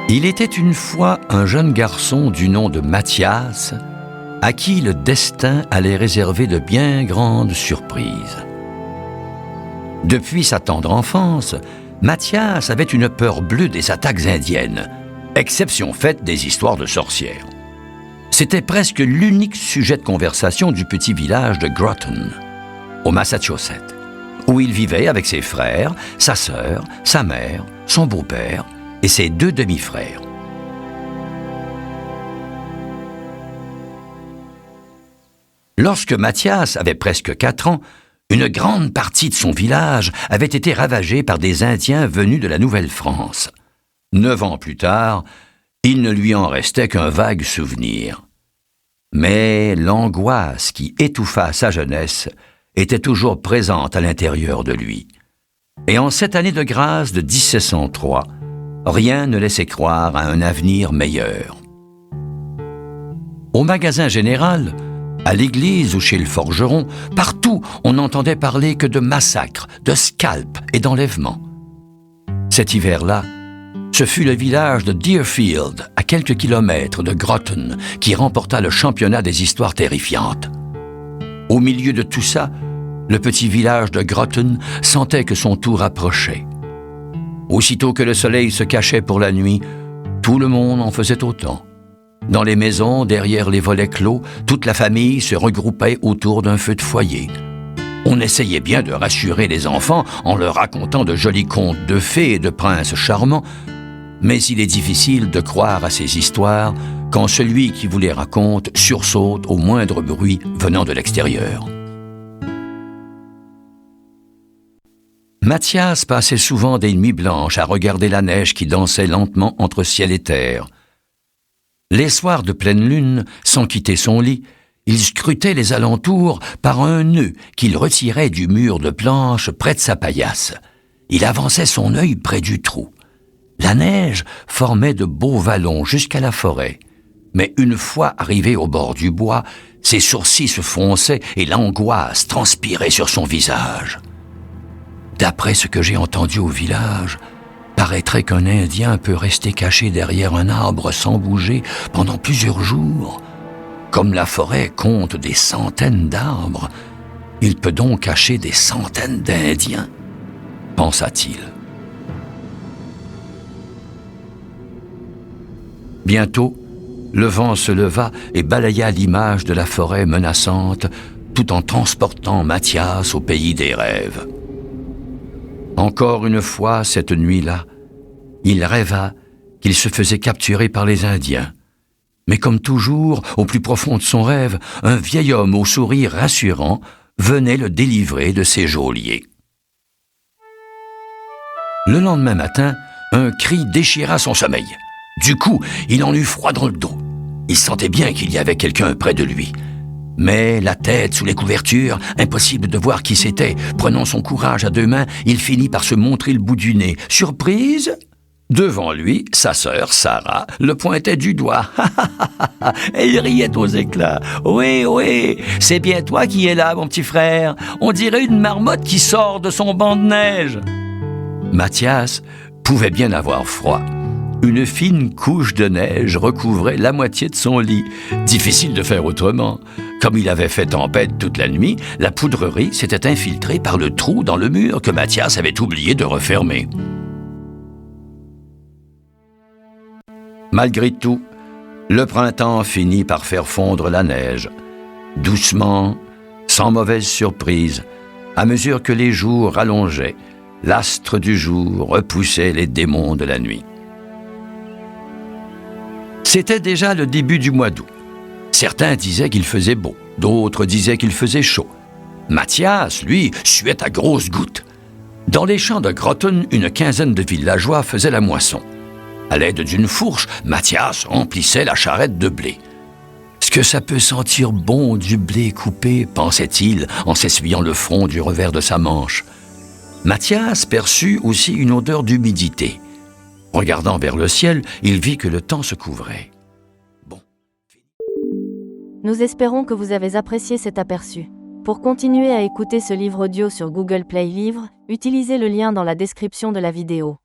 Il était une fois un jeune garçon du nom de Mathias, à qui le destin allait réserver de bien grandes surprises. Depuis sa tendre enfance, Mathias avait une peur bleue des attaques indiennes, exception faite des histoires de sorcières. C'était presque l'unique sujet de conversation du petit village de Groton, au Massachusetts, où il vivait avec ses frères, sa sœur, sa mère, son beau-père et ses 2 demi-frères. Lorsque Mathias avait presque 4 ans, une grande partie de son village avait été ravagée par des Indiens venus de la Nouvelle-France. 9 ans plus tard, il ne lui en restait qu'un vague souvenir. Mais l'angoisse qui étouffa sa jeunesse était toujours présente à l'intérieur de lui. Et en cette année de grâce de 1703, rien ne laissait croire à un avenir meilleur. Au magasin général, à l'église ou chez le forgeron, partout on n'entendait parler que de massacres, de scalps et d'enlèvements. Cet hiver-là, ce fut le village de Deerfield, à quelques kilomètres de Groton, qui remporta le championnat des histoires terrifiantes. Au milieu de tout ça, le petit village de Groton sentait que son tour approchait. Aussitôt que le soleil se cachait pour la nuit, tout le monde en faisait autant. Dans les maisons, derrière les volets clos, toute la famille se regroupait autour d'un feu de foyer. On essayait bien de rassurer les enfants en leur racontant de jolis contes de fées et de princes charmants, mais il est difficile de croire à ces histoires quand celui qui vous les raconte sursaute au moindre bruit venant de l'extérieur. Mathias passait souvent des nuits blanches à regarder la neige qui dansait lentement entre ciel et terre. Les soirs de pleine lune, sans quitter son lit, il scrutait les alentours par un nœud qu'il retirait du mur de planches près de sa paillasse. Il avançait son œil près du trou. La neige formait de beaux vallons jusqu'à la forêt. Mais une fois arrivé au bord du bois, ses sourcils se fronçaient et l'angoisse transpirait sur son visage. D'après ce que j'ai entendu au village, paraîtrait qu'un Indien peut rester caché derrière un arbre sans bouger pendant plusieurs jours. Comme la forêt compte des centaines d'arbres, il peut donc cacher des centaines d'Indiens, pensa-t-il. Bientôt, le vent se leva et balaya l'image de la forêt menaçante, tout en transportant Mathias au pays des rêves. Encore une fois, cette nuit-là, il rêva qu'il se faisait capturer par les Indiens. Mais comme toujours, au plus profond de son rêve, un vieil homme au sourire rassurant venait le délivrer de ses geôliers. Le lendemain matin, un cri déchira son sommeil. Du coup, il en eut froid dans le dos. Il sentait bien qu'il y avait quelqu'un près de lui. Mais la tête sous les couvertures, impossible de voir qui c'était. Prenant son courage à 2 mains, il finit par se montrer le bout du nez. Surprise! Devant lui, sa sœur, Sarah, le pointait du doigt. Elle riait aux éclats. « Oui, oui, c'est bien toi qui es là, mon petit frère. On dirait une marmotte qui sort de son banc de neige. » Mathias pouvait bien avoir froid. Une fine couche de neige recouvrait la moitié de son lit. Difficile de faire autrement. Comme il avait fait tempête toute la nuit, la poudrerie s'était infiltrée par le trou dans le mur que Mathias avait oublié de refermer. Malgré tout, le printemps finit par faire fondre la neige. Doucement, sans mauvaise surprise, à mesure que les jours rallongeaient, l'astre du jour repoussait les démons de la nuit. C'était déjà le début du mois d'août. Certains disaient qu'il faisait beau, d'autres disaient qu'il faisait chaud. Mathias, lui, suait à grosses gouttes. Dans les champs de Groton, une quinzaine de villageois faisaient la moisson. À l'aide d'une fourche, Mathias remplissait la charrette de blé. « Est-ce que ça peut sentir bon du blé coupé ?» pensait-il en s'essuyant le front du revers de sa manche. Mathias perçut aussi une odeur d'humidité. Regardant vers le ciel, il vit que le temps se couvrait. Nous espérons que vous avez apprécié cet aperçu. Pour continuer à écouter ce livre audio sur Google Play Livres, utilisez le lien dans la description de la vidéo.